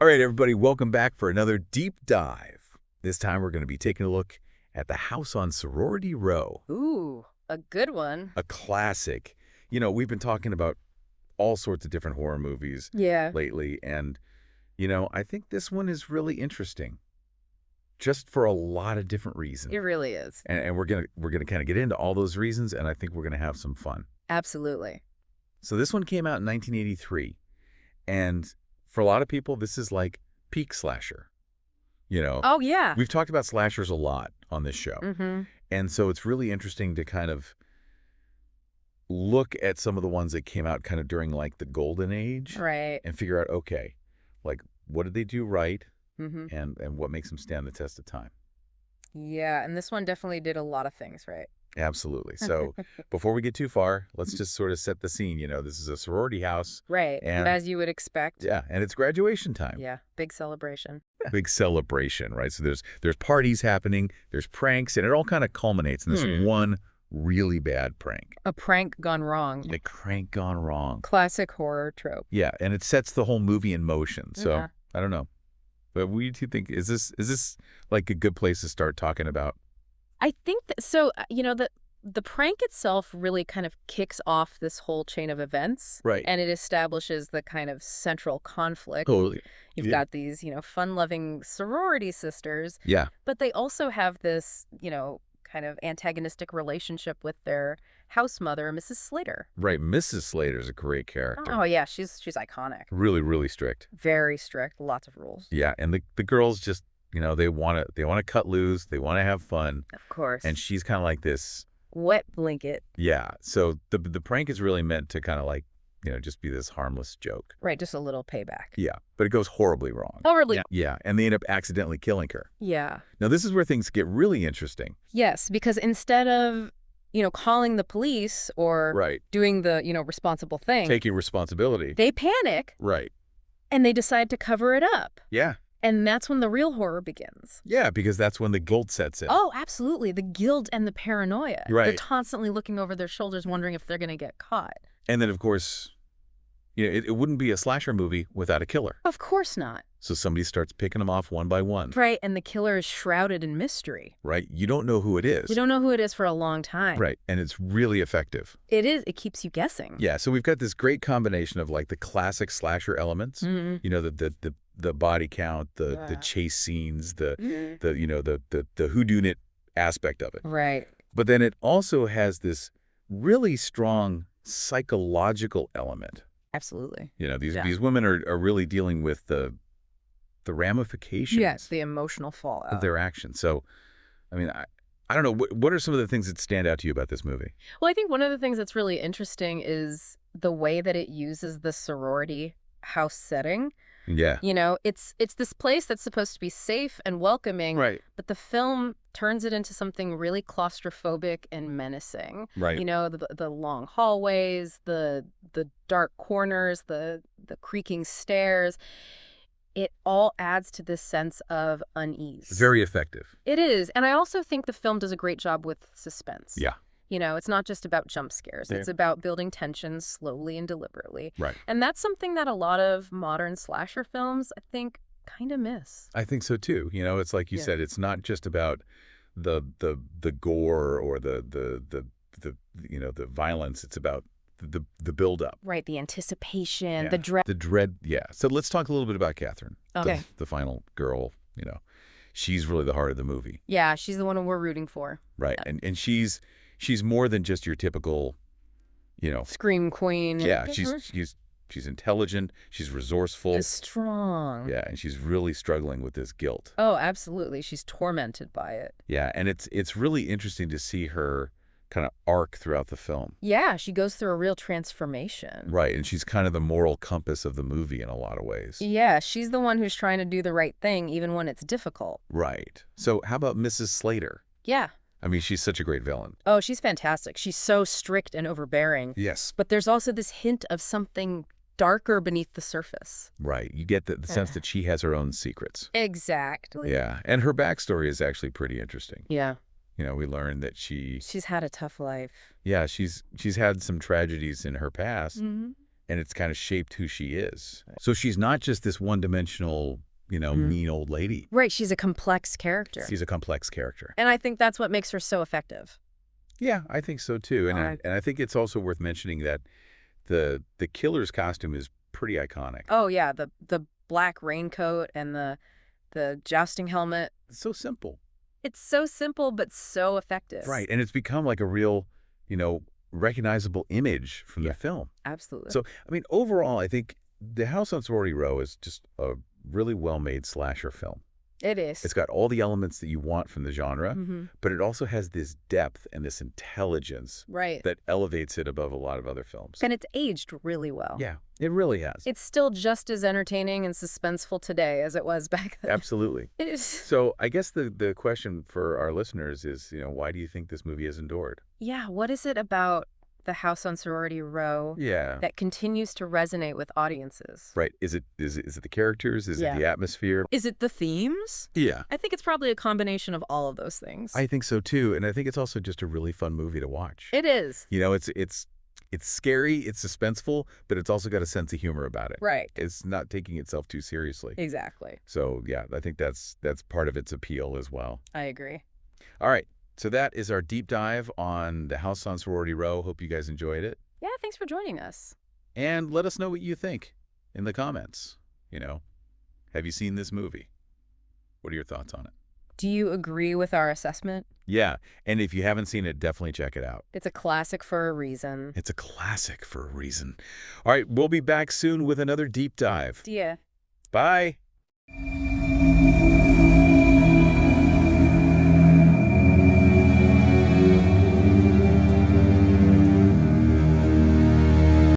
All right, everybody, welcome back for another deep dive. This time we're going to be taking a look at the house on Sorority Row. Ooh, a good one. A classic. You know, we've been talking about all sorts of different horror movies Yeah. lately, and, I think this one is really interesting, just for a lot of different reasons. It really is. And we're gonna kind of get into all those reasons, and I think we're gonna have some fun. Absolutely. So this one came out in 1983, and for a lot of people, this is like peak slasher. Oh, yeah. We've talked about slashers a lot on this show. Mm-hmm. And so it's really interesting to kind of look at some of the ones that came out kind of during like the golden age Right. and figure out, okay, like what did they do right Mm-hmm. and what makes them stand the test of time. Yeah, and this one definitely did a lot of things right. Absolutely. So before we get too far, let's just sort of set the scene. This is a sorority house Right, and as you would expect. yeah, and it's graduation time. Yeah, big celebration. Big celebration, right? So there's parties happening, there's pranks, and it all kind of culminates in this one really bad prank. A prank gone wrong. A crank gone wrong. Classic horror trope. Yeah, and it sets the whole movie in motion. So Yeah. I don't know. But what do you think? Is this like a good place to start talking about? I think that, so, the prank itself really kind of kicks off this whole chain of events. Right. And it establishes the kind of central conflict. Totally. You've Yeah. got these, fun-loving sorority sisters, Yeah. but they also have this, kind of antagonistic relationship with their house mother, Mrs. Slater. Right. Mrs. Slater's a great character. Oh, yeah, she's iconic. Really, really strict. Very strict, lots of rules. Yeah, and the girls just, they want to cut loose, they want to have fun, Of course. and she's kind of like this. Wet blanket. Yeah. So the prank is really meant to kind of like, just be this harmless joke. Right, just a little payback. Yeah, but it goes horribly wrong. Horribly. Yeah, and they end up accidentally killing her. Yeah. Now, this is where things get really interesting. Yes, because instead of, calling the police or Right. doing the, responsible thing, Taking responsibility. they panic Right. and they decide to cover it up. Yeah. And that's when the real horror begins. Yeah, because that's when the guilt sets in. Oh, absolutely. The guilt and the paranoia. Right. They're constantly looking over their shoulders, wondering if they're going to get caught. And then, of course, it wouldn't be a slasher movie without a killer. Of course not. So somebody starts picking them off one by one. Right, and the killer is shrouded in mystery. Right? You don't know who it is. You don't know who it is for a long time. Right. And it's really effective. It is. It keeps you guessing. Yeah. So we've got this great combination of like the classic slasher elements. Mhm. The body count, the Yeah. chase scenes, the Mhm. the whodunit aspect of it. Right. But then it also has this really strong psychological element. Absolutely. These Yeah. these women are really dealing with the ramifications Yes, the emotional fallout. of their actions. So, I mean, I don't know. What are some of the things that stand out to you about this movie? Well, I think one of the things that's really interesting is the way that it uses the sorority house setting. Yeah. It's this place that's supposed to be safe and welcoming, Right. but the film turns it into something really claustrophobic and menacing. Right. The long hallways, the dark corners, the creaking stairs. It all adds to this sense of unease. Very effective. It is. And I also think the film does a great job with suspense. Yeah. It's not just about jump scares. Yeah. It's about building tension slowly and deliberately. Right. And that's something that a lot of modern slasher films, I think, kind of miss. I think so too. It's like you Yeah. said. It's not just about the gore or the violence. It's about the build up. Right. The anticipation, Yeah. the dread. The dread. Yeah. So let's talk a little bit about Catherine. Okay. The final girl. She's really the heart of the movie. Yeah, she's the one we're rooting for. Right. And she's more than just your typical, Scream queen. yeah, she's intelligent, she's resourceful. Strong. Yeah, and she's really struggling with this guilt. Oh, absolutely. She's tormented by it. Yeah, and it's really interesting to see her kind of arc throughout the film. Yeah, she goes through a real transformation. Right, and she's kind of the moral compass of the movie in a lot of ways. Yeah, she's the one who's trying to do the right thing even when it's difficult. Right. So how about Mrs. Slater? Yeah. I mean, she's such a great villain. Oh, she's fantastic. She's so strict and overbearing. Yes. But there's also this hint of something darker beneath the surface. Right. You get the sense that she has her own secrets. Exactly. Yeah. And her backstory is actually pretty interesting. Yeah. We learned that She's had a tough life. she's had some tragedies in her past. Mm-hmm. and it's kind of shaped who she is. So she's not just this one-dimensional, mean old lady. Right, she's a complex character. She's a complex character. And I think that's what makes her so effective. Yeah, I think so too. And All right. I think it's also worth mentioning that the killer's costume is pretty iconic. Oh yeah, the black raincoat and the jousting helmet. It's so simple. It's so simple but so effective. Right, and it's become like a real, recognizable image from the film. Absolutely. So, I mean, overall, I think The House on Sorority Row is just a really well-made slasher film. It is. It's got all the elements that you want from the genre, Mm-hmm. but it also has this depth and this intelligence Right. that elevates it above a lot of other films. And it's aged really well. Yeah, it really has. It's still just as entertaining and suspenseful today as it was back then. Absolutely. It is. So I guess the question for our listeners is, why do you think this movie has endured? Yeah, what is it about The House on Sorority Row Yeah. that continues to resonate with audiences? Right. Is it the characters? Is it the atmosphere? Is it the themes? Yeah. I think it's probably a combination of all of those things. I think so too, and I think it's also just a really fun movie to watch. It is. It's scary, it's suspenseful, but it's also got a sense of humor about it. Right. It's not taking itself too seriously. Exactly. So, yeah, I think that's part of its appeal as well. I agree. All right. So that is our deep dive on The House on Sorority Row. Hope you guys enjoyed it. Yeah, thanks for joining us. And let us know what you think in the comments. Have you seen this movie? What are your thoughts on it? Do you agree with our assessment? Yeah, and if you haven't seen it, definitely check it out. It's a classic for a reason. It's a classic for a reason. All right, we'll be back soon with another deep dive. Yeah. Bye.